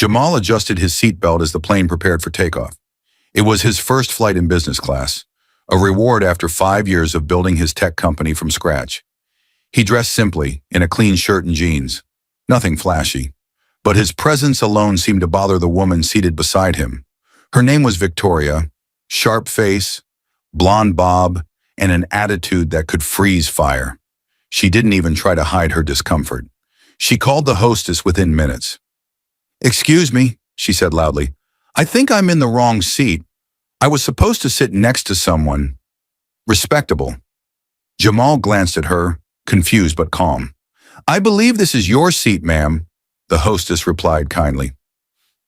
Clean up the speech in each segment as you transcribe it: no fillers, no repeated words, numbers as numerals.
Jamal adjusted his seatbelt as the plane prepared for takeoff. It was his first flight in business class, a reward after 5 years of building his tech company from scratch. He dressed simply, in a clean shirt and jeans. Nothing flashy. But his presence alone seemed to bother the woman seated beside him. Her name was Victoria, sharp face, blonde bob, and an attitude that could freeze fire. She didn't even try to hide her discomfort. She called the hostess within minutes. "Excuse me," she said loudly. "I think I'm in the wrong seat. I was supposed to sit next to someone respectable." Jamal glanced at her, confused but calm. "I believe this is your seat, ma'am," the hostess replied kindly.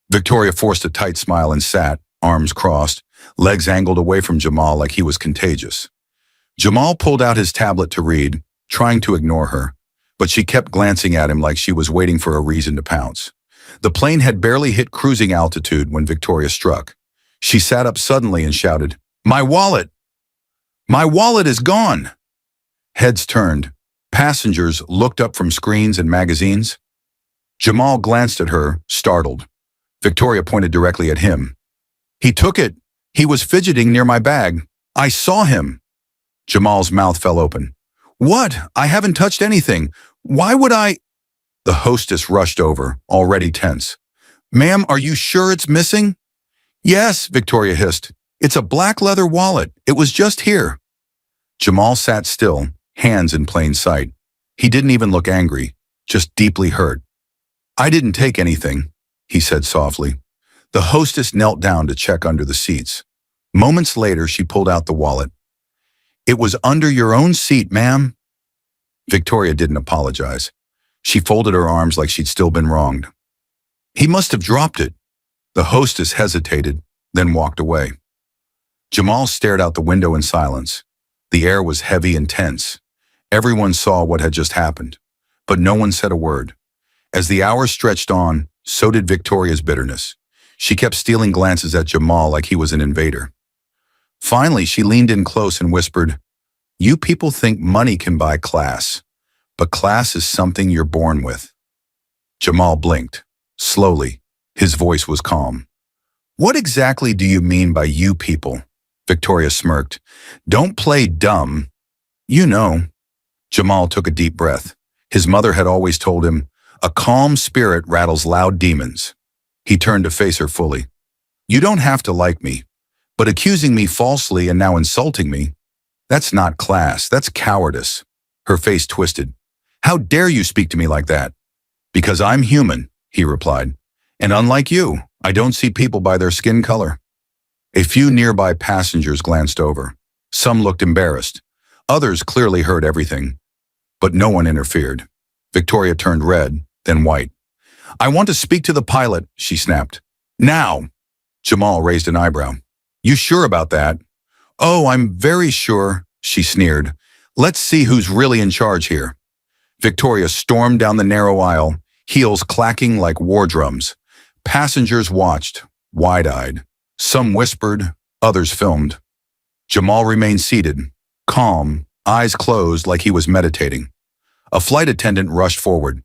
Victoria forced a tight smile and sat, arms crossed, legs angled away from Jamal like he was contagious. Jamal pulled out his tablet to read, trying to ignore her, but she kept glancing at him like she was waiting for a reason to pounce. The plane had barely hit cruising altitude when Victoria struck. She sat up suddenly and shouted, "My wallet! My wallet is gone!" Heads turned. Passengers looked up from screens and magazines. Jamal glanced at her, startled. Victoria pointed directly at him. "He took it. He was fidgeting near my bag. I saw him." Jamal's mouth fell open. "What? I haven't touched anything. Why would I?" The hostess rushed over, already tense. "Ma'am, are you sure it's missing?" "Yes," Victoria hissed. "It's a black leather wallet. It was just here." Jamal sat still, hands in plain sight. He didn't even look angry, just deeply hurt. "I didn't take anything," he said softly. The hostess knelt down to check under the seats. Moments later, she pulled out the wallet. "It was under your own seat, ma'am." Victoria didn't apologize. She folded her arms like she'd still been wronged. "He must have dropped it." The hostess hesitated, then walked away. Jamal stared out the window in silence. The air was heavy and tense. Everyone saw what had just happened, but no one said a word. As the hours stretched on, so did Victoria's bitterness. She kept stealing glances at Jamal like he was an invader. Finally, she leaned in close and whispered, "You people think money can buy class, but class is something you're born with." Jamal blinked. Slowly, his voice was calm. "What exactly do you mean by you people?" Victoria smirked. "Don't play dumb. You know." Jamal took a deep breath. His mother had always told him, "A calm spirit rattles loud demons." He turned to face her fully. "You don't have to like me, but accusing me falsely and now insulting me, that's not class, that's cowardice." Her face twisted. "How dare you speak to me like that?" "Because I'm human," he replied. "And unlike you, I don't see people by their skin color." A few nearby passengers glanced over. Some looked embarrassed. Others clearly heard everything. But no one interfered. Victoria turned red, then white. "I want to speak to the pilot," she snapped. "Now!" Jamal raised an eyebrow. "You sure about that?" "Oh, I'm very sure," she sneered. "Let's see who's really in charge here." Victoria stormed down the narrow aisle, heels clacking like war drums. Passengers watched, wide-eyed. Some whispered, others filmed. Jamal remained seated, calm, eyes closed like he was meditating. A flight attendant rushed forward.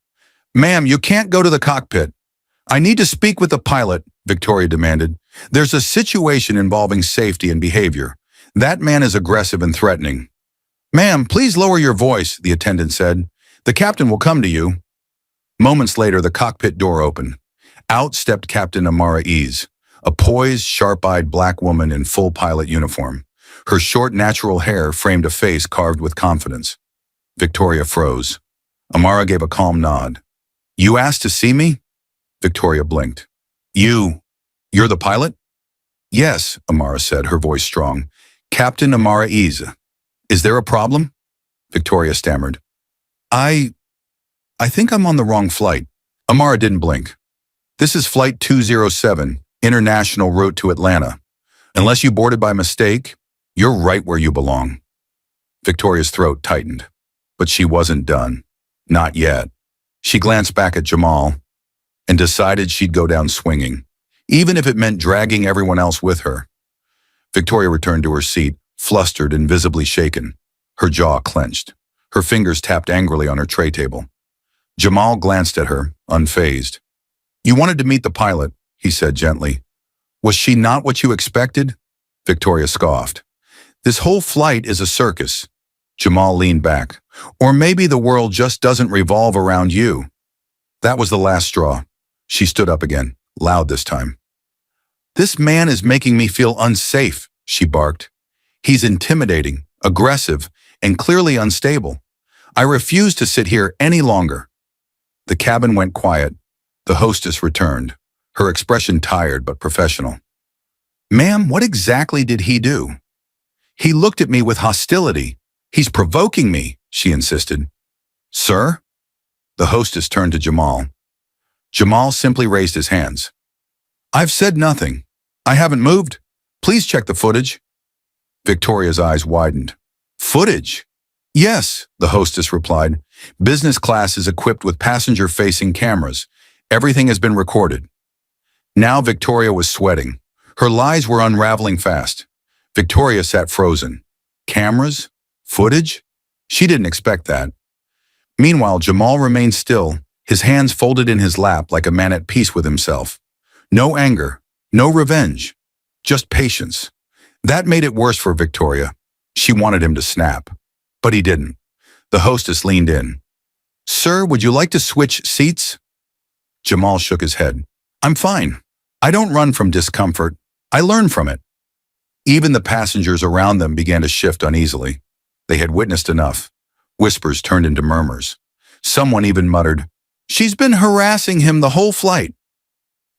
"Ma'am, you can't go to the cockpit." "I need to speak with the pilot," Victoria demanded. "There's a situation involving safety and behavior. That man is aggressive and threatening." "Ma'am, please lower your voice," the attendant said. "The captain will come to you." Moments later, the cockpit door opened. Out stepped Captain Amara Ease, a poised, sharp-eyed black woman in full pilot uniform. Her short, natural hair framed a face carved with confidence. Victoria froze. Amara gave a calm nod. "You asked to see me?" Victoria blinked. You're the pilot?" "Yes," Amara said, her voice strong. "Captain Amara Ease. Is there a problem?" Victoria stammered. I think I'm on the wrong flight." Amara didn't blink. "This is Flight 207, international route to Atlanta. Unless you boarded by mistake, you're right where you belong." Victoria's throat tightened, but she wasn't done. Not yet. She glanced back at Jamal and decided she'd go down swinging, even if it meant dragging everyone else with her. Victoria returned to her seat, flustered and visibly shaken. Her jaw clenched. Her fingers tapped angrily on her tray table. Jamal glanced at her, unfazed. You wanted to meet the pilot, he said gently. Was she not what you expected? Victoria scoffed. This whole flight is a circus. Jamal leaned back. Or maybe the world just doesn't revolve around you. That was the last straw. She stood up again, loud this time. This man is making me feel unsafe, she barked. He's intimidating, aggressive, and clearly unstable. I refuse to sit here any longer. The cabin went quiet. The hostess returned, her expression tired but professional. Ma'am, what exactly did he do? He looked at me with hostility. He's provoking me, she insisted. Sir? The hostess turned to Jamal. Jamal simply raised his hands. I've said nothing. I haven't moved. Please check the footage. Victoria's eyes widened. Footage? Yes, the hostess replied. Business class is equipped with passenger-facing cameras. Everything has been recorded. Now Victoria was sweating. Her lies were unraveling fast. Victoria sat frozen. Cameras? Footage? She didn't expect that. Meanwhile, Jamal remained still, his hands folded in his lap like a man at peace with himself. No anger, no revenge, just patience. That made it worse for Victoria. She wanted him to snap, but he didn't. The hostess leaned in. Sir, would you like to switch seats? Jamal shook his head. I'm fine. I don't run from discomfort. I learn from it. Even the passengers around them began to shift uneasily. They had witnessed enough. Whispers turned into murmurs. Someone even muttered, She's been harassing him the whole flight.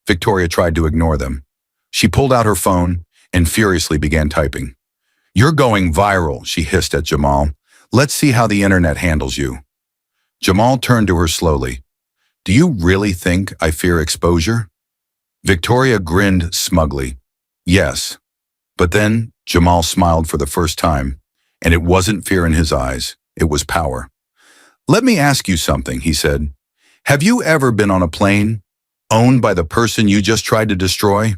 Victoria tried to ignore them. She pulled out her phone and furiously began typing. You're going viral, she hissed at Jamal. Let's see how the internet handles you. Jamal turned to her slowly. Do you really think I fear exposure? Victoria grinned smugly. Yes. But then Jamal smiled for the first time, and it wasn't fear in his eyes. It was power. Let me ask you something, he said. Have you ever been on a plane, owned by the person you just tried to destroy?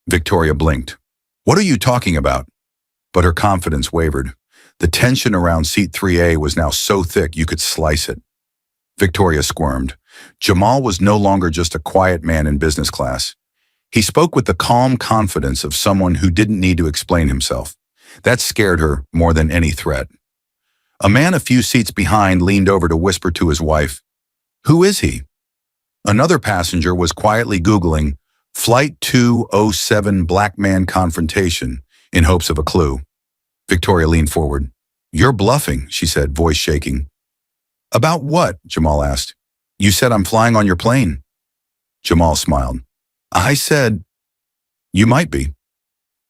Victoria blinked. What are you talking about? But her confidence wavered. The tension around seat 3A was now so thick you could slice it. Victoria squirmed. Jamal was no longer just a quiet man in business class. He spoke with the calm confidence of someone who didn't need to explain himself. That scared her more than any threat. A man a few seats behind leaned over to whisper to his wife, Who is he? Another passenger was quietly Googling Flight 207 Black Man Confrontation in hopes of a clue. Victoria leaned forward. You're bluffing, she said, voice shaking. About what? Jamal asked. You said I'm flying on your plane. Jamal smiled. I said, you might be.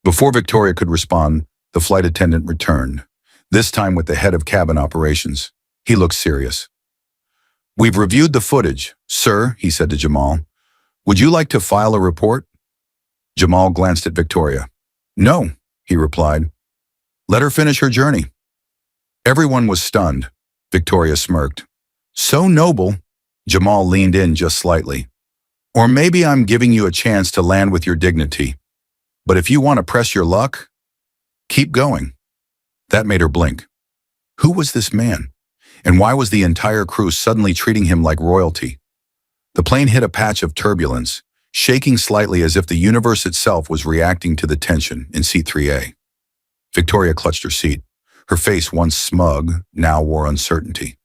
Before Victoria could respond, the flight attendant returned, this time with the head of cabin operations. He looked serious. We've reviewed the footage, sir, he said to Jamal. Would you like to file a report? Jamal glanced at Victoria. No, he replied. Let her finish her journey. Everyone was stunned. Victoria smirked. So noble. Jamal leaned in just slightly. Or maybe I'm giving you a chance to land with your dignity. But if you want to press your luck, keep going. That made her blink. Who was this man? And why was the entire crew suddenly treating him like royalty? The plane hit a patch of turbulence, shaking slightly as if the universe itself was reacting to the tension in seat 3A. Victoria clutched her seat. Her face, once smug, now wore uncertainty.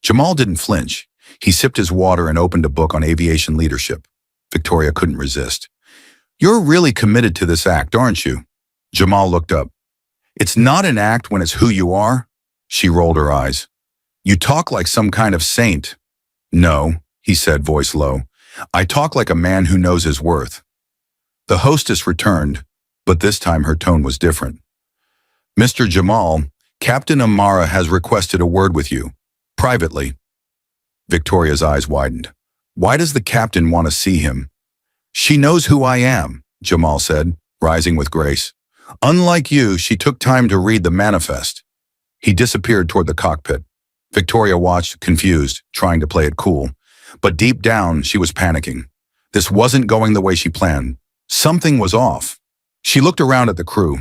Jamal didn't flinch. He sipped his water and opened a book on aviation leadership. Victoria couldn't resist. You're really committed to this act, aren't you? Jamal looked up. It's not an act when it's who you are. She rolled her eyes. You talk like some kind of saint. No, he said, voice low. I talk like a man who knows his worth. The hostess returned, but this time her tone was different. Mr. Jamal, Captain Amara has requested a word with you, privately. Victoria's eyes widened. Why does the captain want to see him? She knows who I am, Jamal said, rising with grace. Unlike you, she took time to read the manifest. He disappeared toward the cockpit. Victoria watched, confused, trying to play it cool. But deep down, she was panicking. This wasn't going the way she planned. Something was off. She looked around at the crew.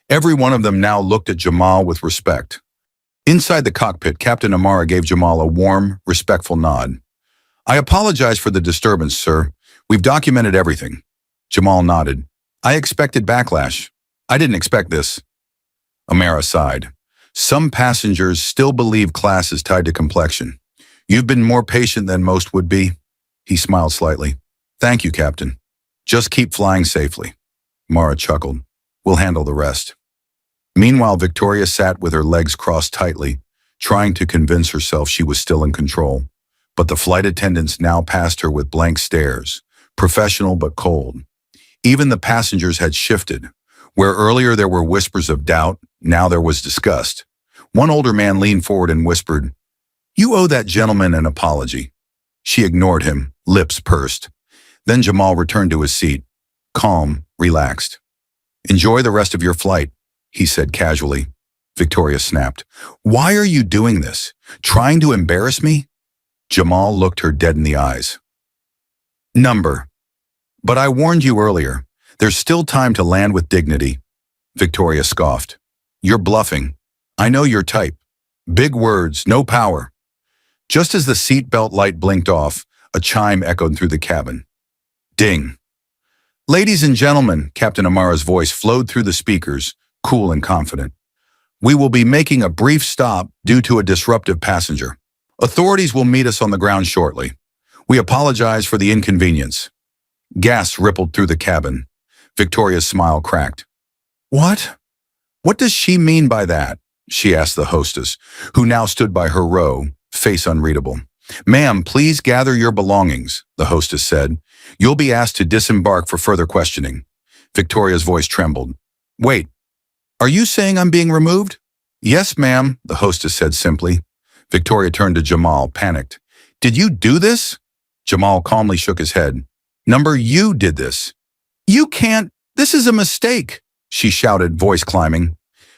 Every one of them now looked at Jamal with respect. Inside the cockpit, Captain Amara gave Jamal a warm, respectful nod. I apologize for the disturbance, sir. We've documented everything. Jamal nodded. I expected backlash. I didn't expect this. Amara sighed. Some passengers still believe class is tied to complexion. You've been more patient than most would be. He smiled slightly. Thank you, Captain. Just keep flying safely. Mara chuckled. We'll handle the rest. Meanwhile, Victoria sat with her legs crossed tightly, trying to convince herself she was still in control. But the flight attendants now passed her with blank stares, professional but cold. Even the passengers had shifted. Where earlier there were whispers of doubt, now there was disgust. One older man leaned forward and whispered, "You owe that gentleman an apology." She ignored him, lips pursed. Then Jamal returned to his seat, calm, relaxed. "Enjoy the rest of your flight," he said casually. Victoria snapped. "Why are you doing this? Trying to embarrass me?" Jamal looked her dead in the eyes. "Number. But I warned you earlier. There's still time to land with dignity." Victoria scoffed. "You're bluffing. I know your type. Big words, no power." Just as the seatbelt light blinked off, a chime echoed through the cabin. Ding. "Ladies and gentlemen," Captain Amara's voice flowed through the speakers, cool and confident. "We will be making a brief stop due to a disruptive passenger. Authorities will meet us on the ground shortly. We apologize for the inconvenience." Gas rippled through the cabin. Victoria's smile cracked. "What? What does she mean by that?" she asked the hostess, who now stood by her row, face unreadable. "Ma'am, please gather your belongings," the hostess said. "You'll be asked to disembark for further questioning." Victoria's voice trembled. "Wait, are you saying I'm being removed?" "Yes, ma'am," the hostess said simply. Victoria turned to Jamal, panicked. "Did you do this?" Jamal calmly shook his head. "Number, you did this." "You can't. This is a mistake," she shouted, voice climbing.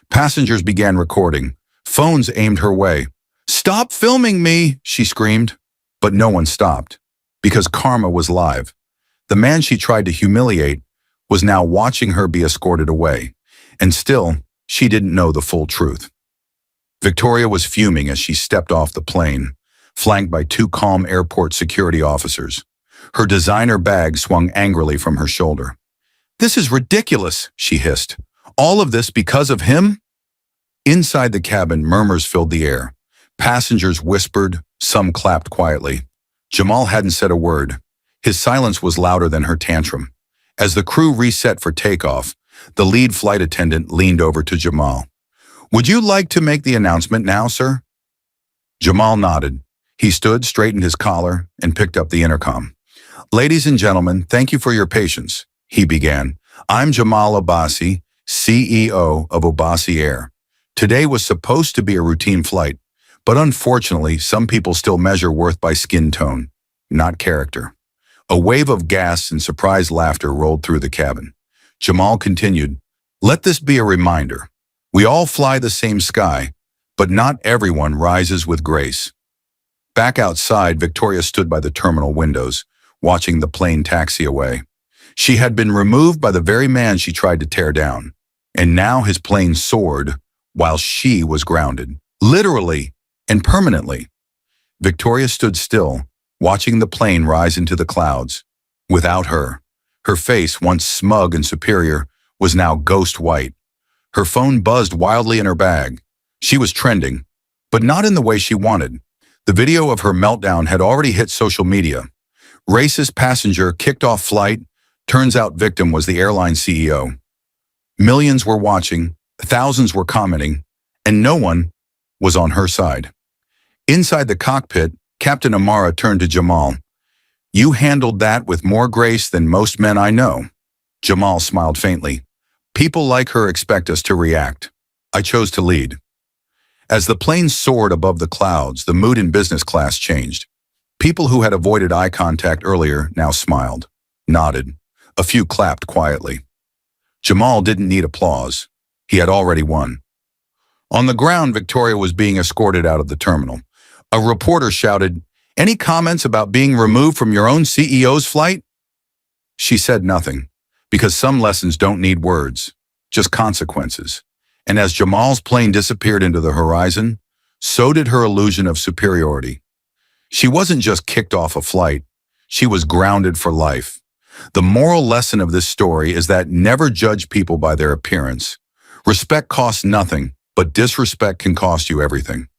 Passengers began recording. Phones aimed her way. "Stop filming me," she screamed. But no one stopped, because karma was live. The man she tried to humiliate was now watching her be escorted away, and still, she didn't know the full truth. Victoria was fuming as she stepped off the plane, flanked by two calm airport security officers. Her designer bag swung angrily from her shoulder. "This is ridiculous," she hissed. "All of this because of him?" Inside the cabin, murmurs filled the air. Passengers whispered, some clapped quietly. Jamal hadn't said a word. His silence was louder than her tantrum. As the crew reset for takeoff, the lead flight attendant leaned over to Jamal. "Would you like to make the announcement now, sir?" Jamal nodded. He stood, straightened his collar, and picked up the intercom. "Ladies and gentlemen, thank you for your patience," he began. "I'm Jamal Abbasi, CEO of Abbasi Air. Today was supposed to be a routine flight, but unfortunately, some people still measure worth by skin tone, not character." A wave of gas and surprised laughter rolled through the cabin. Jamal continued, "Let this be a reminder. We all fly the same sky, but not everyone rises with grace." Back outside, Victoria stood by the terminal windows, watching the plane taxi away. She had been removed by the very man she tried to tear down, and now his plane soared while she was grounded, literally and permanently. Victoria stood still, watching the plane rise into the clouds. Without her, her face, once smug and superior, was now ghost white. Her phone buzzed wildly in her bag. She was trending, but not in the way she wanted. The video of her meltdown had already hit social media. Racist passenger kicked off flight. Turns out victim was the airline CEO. Millions were watching, thousands were commenting, and no one was on her side. Inside the cockpit, Captain Amara turned to Jamal. "You handled that with more grace than most men I know." Jamal smiled faintly. "People like her expect us to react. I chose to lead." As the plane soared above the clouds, the mood in business class changed. People who had avoided eye contact earlier now smiled, nodded. A few clapped quietly. Jamal didn't need applause. He had already won. On the ground, Victoria was being escorted out of the terminal. A reporter shouted, "Any comments about being removed from your own CEO's flight?" She said nothing, because some lessons don't need words, just consequences. And as Jamal's plane disappeared into the horizon, so did her illusion of superiority. She wasn't just kicked off a flight, she was grounded for life. The moral lesson of this story is that never judge people by their appearance. Respect costs nothing, but disrespect can cost you everything.